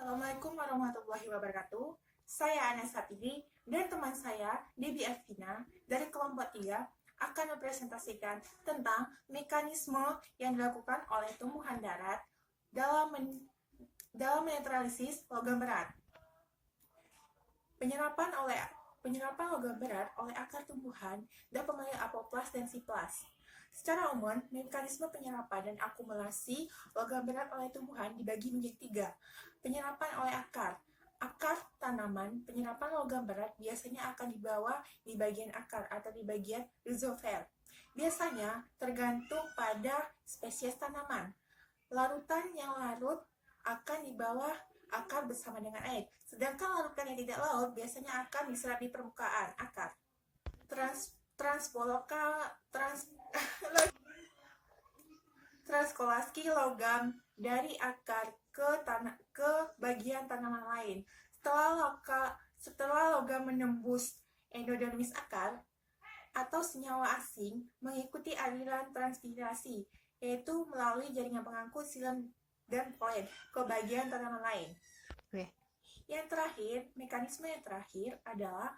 Assalamualaikum warahmatullahi wabarakatuh. Saya Anas Satidi dan teman saya, Debbie Arvina, dari kelompok 3 akan mempresentasikan tentang mekanisme yang dilakukan oleh tumbuhan darat dalam menetralisis logam berat. Penyerapan logam berat oleh akar tumbuhan dan pemain apoplas dan siplas. Secara umum, mekanisme penyerapan dan akumulasi logam berat oleh tumbuhan dibagi menjadi 3. Penyerapan oleh akar. Akar tanaman, penyerapan logam berat biasanya akan dibawa di bagian akar atau di bagian rhizofil. Biasanya tergantung pada spesies tanaman. Larutan yang larut akan di bawah akar bersama dengan air. Sedangkan larutan yang tidak larut biasanya akan diserap di permukaan akar. Transkolaski logam dari akar ke bagian tanaman lain. Setelah logam menembus endodermis akar atau senyawa asing mengikuti aliran transpirasi, yaitu melalui jaringan pengangkut xilem dan polen ke bagian tanaman lain. Mekanisme yang terakhir adalah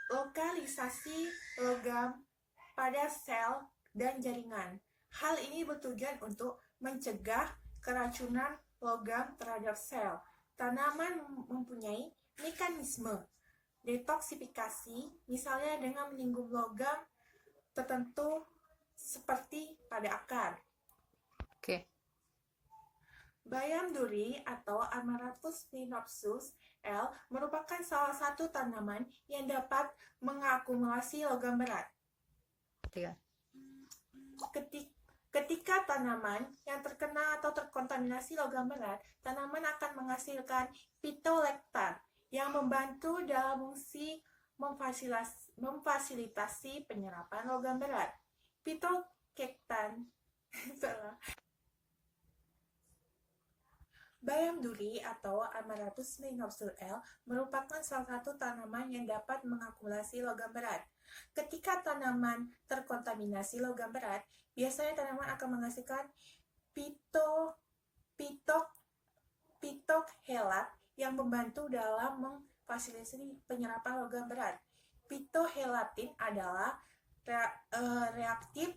lokalisasi logam pada sel dan jaringan. Hal ini bertujuan untuk mencegah keracunan logam terhadap sel. Tanaman mempunyai mekanisme detoksifikasi, misalnya dengan menyinggung logam tertentu seperti pada akar. Bayam duri atau Amaryllis phynopsis L merupakan salah satu tanaman yang dapat mengakumulasi logam berat. Ketika tanaman yang terkena atau terkontaminasi logam berat, tanaman akan menghasilkan pitolektar yang membantu dalam fungsi memfasilitasi penyerapan logam berat. Bayam duri atau Amaryllis phynopsis L merupakan salah satu tanaman yang dapat mengakumulasi logam berat. Ketika tanaman terkontaminasi logam berat, biasanya tanaman akan menghasilkan pitohelat yang membantu dalam memfasilitasi penyerapan logam berat. Pitohelatin adalah reaktif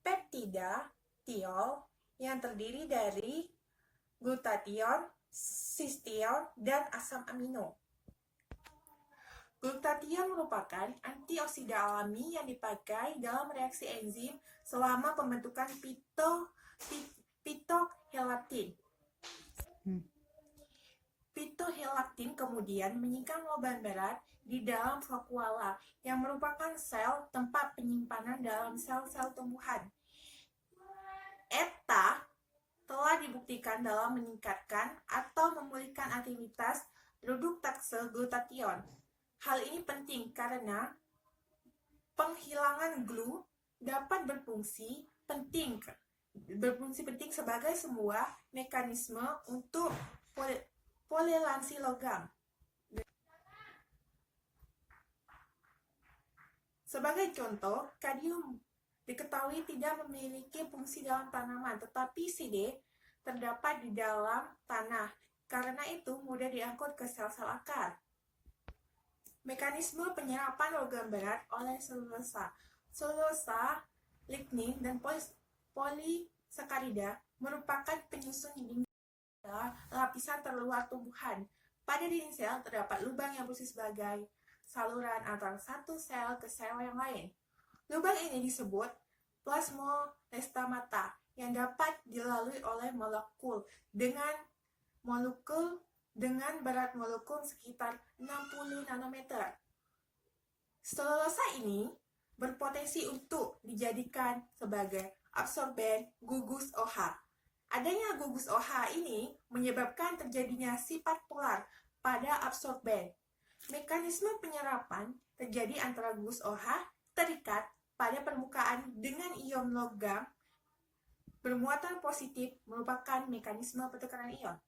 peptida tiol yang terdiri dari glutathione, cysteine, dan asam amino. Glutathione merupakan antioksidan alami yang dipakai dalam reaksi enzim selama pembentukan pitohelatin. Pitohelatin kemudian menyingkap logam berat di dalam vakuola, yang merupakan sel tempat penyimpanan dalam sel-sel tumbuhan. ETA telah dibuktikan dalam meningkatkan atau memulihkan aktivitas reduktase glutathione. Hal ini penting karena penghilangan glu dapat berfungsi penting sebagai sebuah mekanisme untuk polelansi logam. Sebagai contoh, kadium diketahui tidak memiliki fungsi dalam tanaman, tetapi CD terdapat di dalam tanah. Karena itu mudah diangkut ke sel-sel akar. Mekanisme penyerapan logam berat oleh selulosa. Selulosa, lignin, dan polisakarida merupakan penyusun dinding lapisan terluar tumbuhan. Pada dinding sel terdapat lubang yang berfungsi sebagai saluran antara satu sel ke sel yang lain. Lubang ini disebut plasmostomata yang dapat dilalui oleh molekul dengan berat molekul sekitar 60 nanometer. Selulosa ini berpotensi untuk dijadikan sebagai absorben gugus OH. Adanya gugus OH ini menyebabkan terjadinya sifat polar pada absorben. Mekanisme penyerapan terjadi antara gugus OH terikat pada permukaan dengan ion logam bermuatan positif merupakan mekanisme pertukaran ion.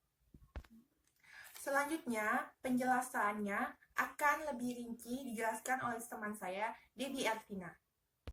Selanjutnya, penjelasannya akan lebih rinci dijelaskan oleh teman saya, Debbie Arvina.